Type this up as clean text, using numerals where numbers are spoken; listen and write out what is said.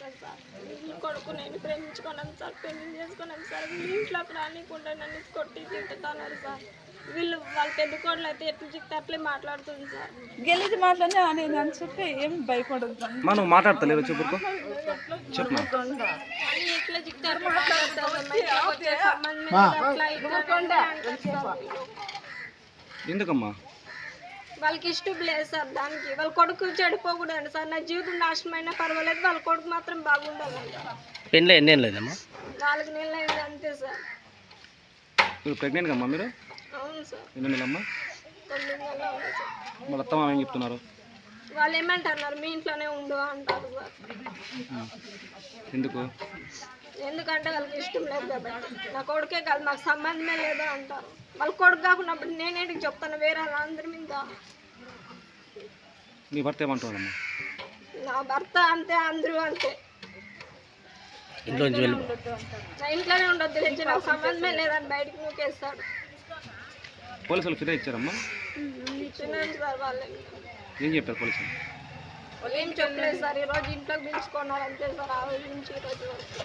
అంటారు సార్. వీళ్ళు కొడుకు నేను ప్రేమించుకున్నాను సార్, పెళ్లి చేసుకున్నాను సార్. వీళ్ళు ఇంట్లోకి రానికుండా నన్ను కొట్టి తింటున్నారు సార్. వీళ్ళు వాళ్ళ పెద్ద కోడలు అయితే ఎట్లా చెప్తే అట్లే మాట్లాడుతుంది సార్. గెలిచి మాట్లాడినా నేను అని చెప్పి ఏం భయపడదు. మనం మాట్లాడతలేవు చెప్పు చెప్పు అని ఎట్లా చెప్తారు మాట్లాడతారు సంబంధం అట్లా ఇట్లా అంటారు సార్. ఎందుకమ్మా వాళ్ళకి ఇష్టం లేదు సార్. దానికి వాళ్ళ కొడుకు చెడిపోకూడదు సార్. నా జీవితం నాశనమైనా పర్వాలేదు, వాళ్ళ కొడుకు మాత్రం బాగుండాలంట. పెళ్ళి ఎన్నేం లేదమ్మా? 4 నెలలు అయింది అంతే సార్. మీరు ప్రెగ్నెంట్ అమ్మా? మీరు అవును సార్. ఎన్ని నెలలమ్మా? 9 నెలలు ఉంది సార్. వాళ్ళ అత్తమ్మ ఏం చెప్తున్నారు? వాళ్ళు ఏమంటున్నారు, మీ ఇంట్లోనే ఉండు అంటారు సార్. ఎందుకు? ఎందుకంటే వాళ్ళకి ఇష్టం లేదు కాబట్టి. నా కొడుకే కాదు, మాకు సంబంధమే లేదు అంటారు. వాళ్ళ కొడుకు కాకున్నప్పుడు నేనేంటికి చెప్తాను వేరే వాళ్ళందరి మీద. నీ భర్త ఏమంటున్నాడమ్మా? నా భర్త అంతే, అందరూ అంతే. ఇంట్లో నుంచి వెళ్ళి నా ఇంట్లోనే ఉండొద్దు, తెచ్చి నాకు సంబంధమే లేదని బయటకు నూకేస్తాడు. పోలీసులు ఫిర్యాదు ఇచ్చారమ్మా? ఇచ్చినాను సార్. వాళ్ళు ఏం చెప్పారు పోలీసులు? ఏం చెప్పలేదు సార్. ఈరోజు ఇంట్లోకి పిలుచుకున్నారు అంతే సార్. ఆ రోజు నుంచి ఈరోజు వరకు